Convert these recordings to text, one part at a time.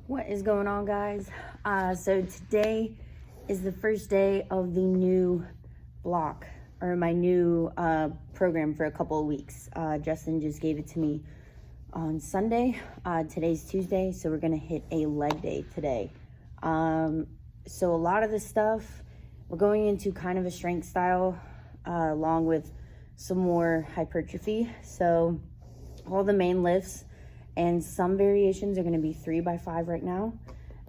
What is going on, guys? So today is the first day of the new block, or my new program for a couple of weeks. Justin just gave it to me on Sunday. Today's Tuesday, so we're gonna hit a leg day today. So a lot of the stuff, we're going into kind of a strength style, along with some more hypertrophy. So all the main lifts and some variations are going to be 3x5 right now,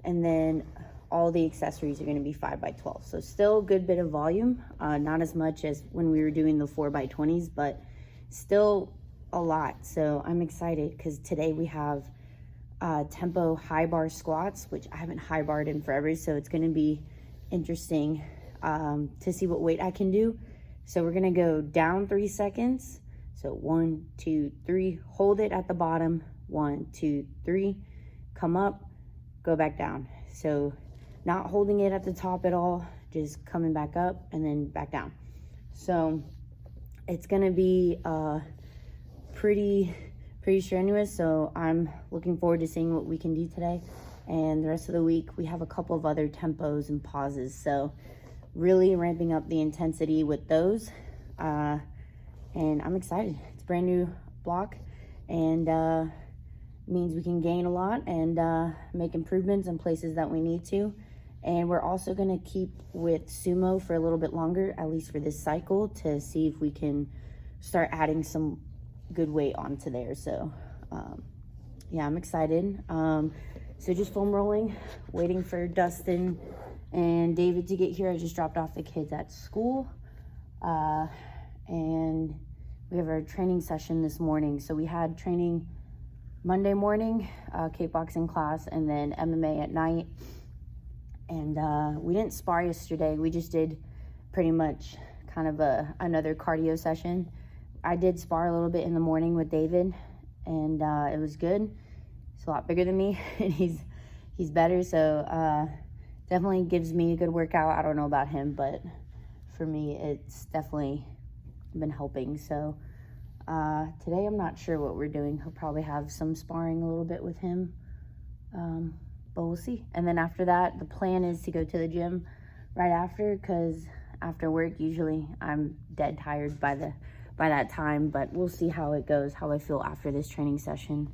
and then all the accessories are going to be 5x12. So still a good bit of volume, not as much as when we were doing the 4x20s, but still a lot. So I'm excited because today we have tempo high bar squats, which I haven't high barred in forever, so it's going to be interesting to see what weight I can do. So we're going to go down 3 seconds. So 1, 2, 3, hold it at the bottom. 1, 2, 3, come up, go back down. So not holding it at the top at all, just coming back up and then back down. So it's gonna be pretty strenuous. So I'm looking forward to seeing what we can do today. And the rest of the week, we have a couple of other tempos and pauses. So really ramping up the intensity with those. And I'm excited. It's a brand new block, and means we can gain a lot and make improvements in places that we need to. And we're also going to keep with sumo for a little bit longer, at least for this cycle, to see if we can start adding some good weight onto there. So yeah, I'm excited. So just foam rolling, waiting for Dustin and David to get here. I just dropped off the kids at school, and we have our training session this morning. So we had training Monday morning, kickboxing class, and then MMA at night. And we didn't spar yesterday. We just did pretty much kind of another cardio session. I did spar a little bit in the morning with David, and it was good. He's a lot bigger than me, and he's better. So definitely gives me a good workout. I don't know about him, but for me, it's definitely been helping. So today I'm not sure what we're doing. He'll probably have some sparring a little bit with him, but we'll see. And then after that, the plan is to go to the gym right after, because after work usually I'm dead tired by that time. But we'll see how it goes, how I feel after this training session.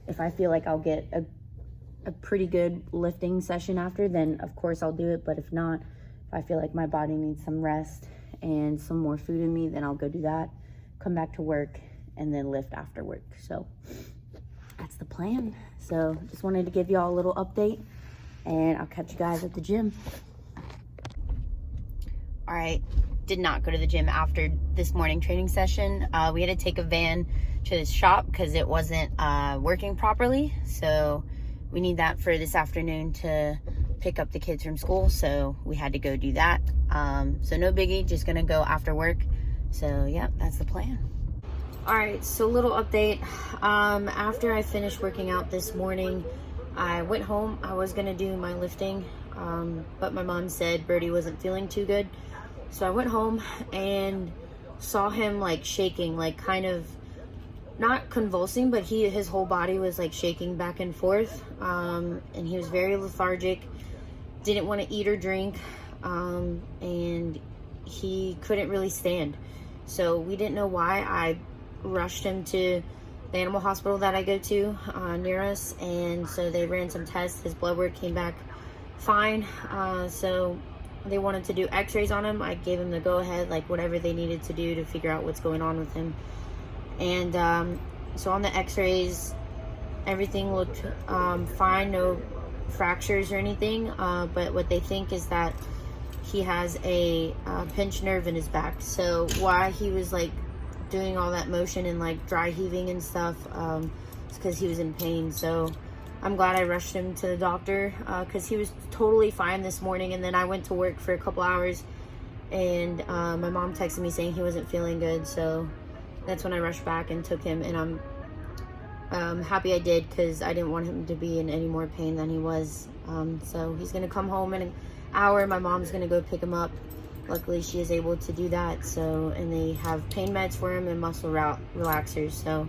If I feel like I'll get a pretty good lifting session after, then of course I'll do it. But if not, if I feel like my body needs some rest and some more food in me, then I'll go do that, come back to work, and then lift after work. So that's the plan. So just wanted to give y'all a little update, and I'll catch you guys at the gym. All right, did not go to the gym after this morning training session. We had to take a van to this shop because it wasn't working properly. So we need that for this afternoon to pick up the kids from school. So we had to go do that. So no biggie, just gonna go after work. So yeah, that's the plan. All right, so little update. After I finished working out this morning, I went home. I was gonna do my lifting, but my mom said Birdie wasn't feeling too good. So I went home and saw him like shaking, like kind of not convulsing, but his whole body was like shaking back and forth. And he was very lethargic, didn't want to eat or drink, and he couldn't really stand. So we didn't know why. I rushed him to the animal hospital that I go to near us, and so they ran some tests. His blood work came back fine. So they wanted to do x-rays on him. I gave him the go-ahead, like whatever they needed to do to figure out what's going on with him. And so on the x-rays, everything looked fine, no fractures or anything, but what they think is that he has a pinched nerve in his back. So why he was like doing all that motion and like dry heaving and stuff, it's because he was in pain. So I'm glad I rushed him to the doctor, because he was totally fine this morning. And then I went to work for a couple hours, and my mom texted me saying he wasn't feeling good. So that's when I rushed back and took him, and I'm happy I did, because I didn't want him to be in any more pain than he was. So he's gonna come home in an hour. My mom's gonna go pick him up. Luckily she is able to do that. So, and they have pain meds for him and muscle relaxers. So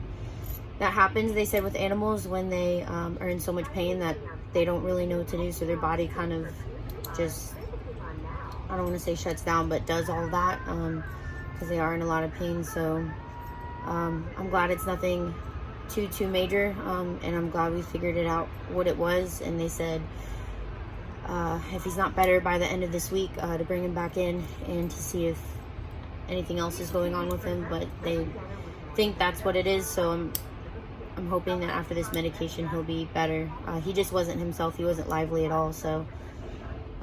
that happens, they said, with animals when they are in so much pain that they don't really know what to do, so their body kind of just, I don't want to say shuts down, but does all that because they are in a lot of pain. So I'm glad it's nothing too major, and I'm glad we figured it out what it was. And they said if he's not better by the end of this week, to bring him back in and to see if anything else is going on with him, but they think that's what it is. So I'm hoping that after this medication he'll be better. He just wasn't himself. He wasn't lively at all. So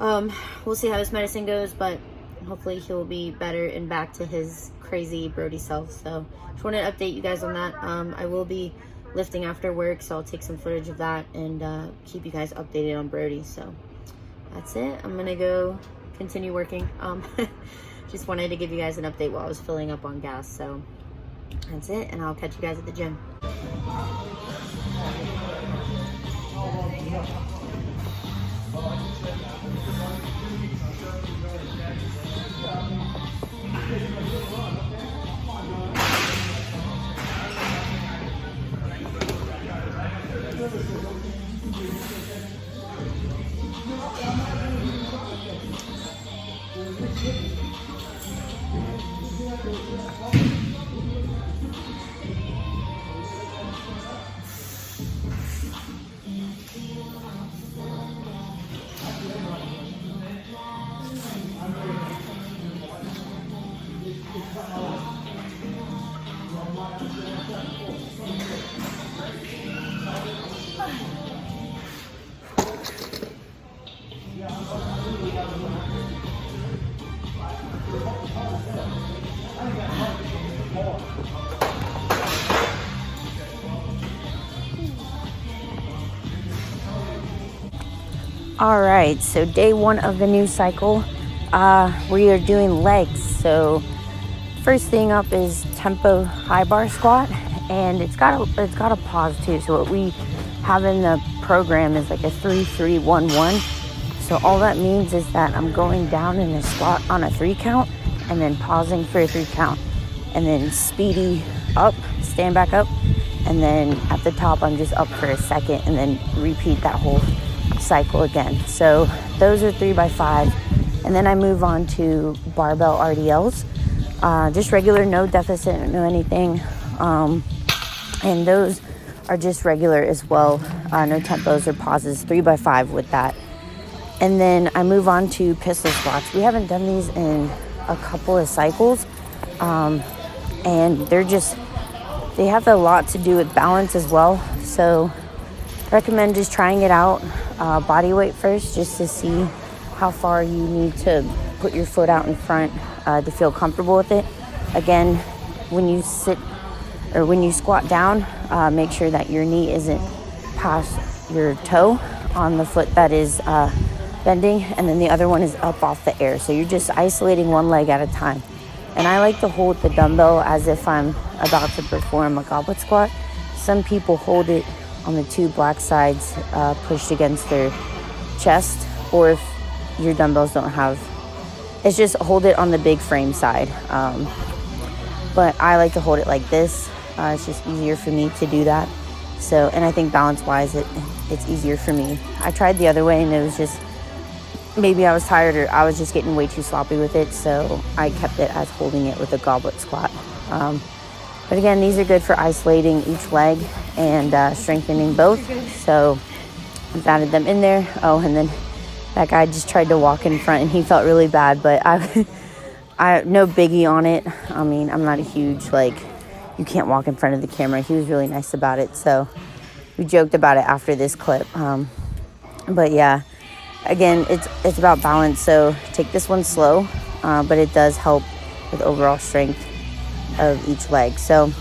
we'll see how this medicine goes, but hopefully he'll be better and back to his crazy Brody self. So just wanted to update you guys on that. I will be lifting after work, so I'll take some footage of that and keep you guys updated on Brody. So that's it. I'm gonna go continue working. Just wanted to give you guys an update while I was filling up on gas. So that's it, and I'll catch you guys at the gym. All right, so day one of the new cycle, we are doing legs. So first thing up is tempo high bar squat, and it's got a pause too. So what we have in the program is like a 3-3-1-1. So all that means is that I'm going down in a squat on a 3 count and then pausing for a 3 count, and then speedy up, stand back up, and then at the top I'm just up for a second, and then repeat that whole cycle again. So those are 3x5, and then I move on to barbell RDLs, just regular, no deficit, no anything, and those are just regular as well, no tempos or pauses, 3x5 with that. And then I move on to pistol squats. We haven't done these in a couple of cycles, and they have a lot to do with balance as well. So recommend just trying it out, body weight first, just to see how far you need to put your foot out in front to feel comfortable with it. Again, when you sit or when you squat down, make sure that your knee isn't past your toe on the foot that is bending, and then the other one is up off the air. So you're just isolating one leg at a time. And I like to hold the dumbbell as if I'm about to perform a goblet squat. Some people hold it on the 2 black sides pushed against their chest, or if your dumbbells don't have, it's just hold it on the big frame side. But I like to hold it like this. It's just easier for me to do that. So, and I think balance wise it's easier for me. I tried the other way and it was just, maybe I was tired or I was just getting way too sloppy with it, so I kept it as holding it with a goblet squat. But again, these are good for isolating each leg and strengthening both. So I've added them in there. Oh, and then that guy just tried to walk in front and he felt really bad, but I no biggie on it. I mean, I'm not a huge, you can't walk in front of the camera. He was really nice about it. So we joked about it after this clip. But yeah, again, it's about balance. So take this one slow, but it does help with overall strength of each leg. So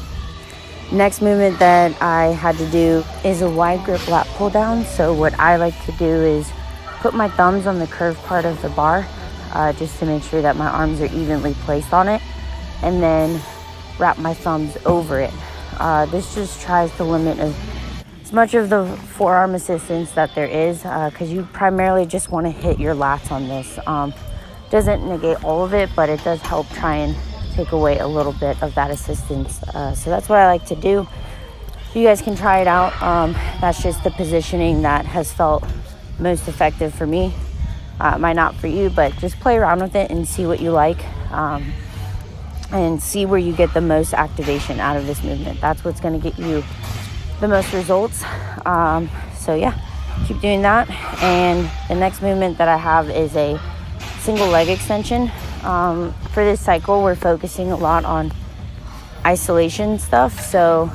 next movement that I had to do is a wide grip lat pull down. So what I like to do is put my thumbs on the curved part of the bar, just to make sure that my arms are evenly placed on it, and then wrap my thumbs over it. This just tries to limit as much of the forearm assistance that there is, because you primarily just want to hit your lats on this. Doesn't negate all of it, but it does help try and take away a little bit of that assistance. So that's what I like to do. you guys can try it out. That's just the positioning that has felt most effective for me. Might not for you, but just play around with it and see what you like, and see where you get the most activation out of this movement. That's what's going to get you the most results. So yeah, keep doing that. And the next movement that I have is a single leg extension. For this cycle, we're focusing a lot on isolation stuff. So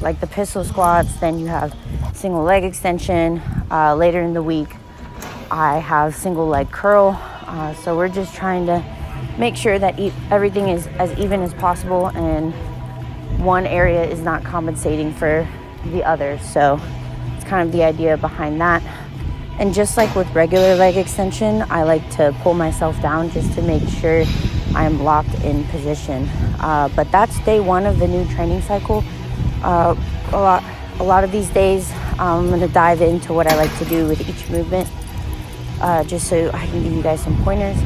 like the pistol squats, then you have single leg extension. Later in the week, I have single leg curl. So we're just trying to make sure that everything is as even as possible and one area is not compensating for the other. So it's kind of the idea behind that. And just like with regular leg extension, I like to pull myself down just to make sure I'm locked in position. But that's day one of the new training cycle. A lot of these days, I'm going to dive into what I like to do with each movement, just so I can give you guys some pointers.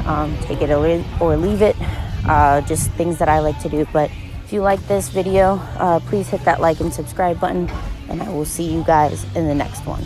Take it or leave it, just things that I like to do. But if you like this video, please hit that like and subscribe button, and I will see you guys in the next one.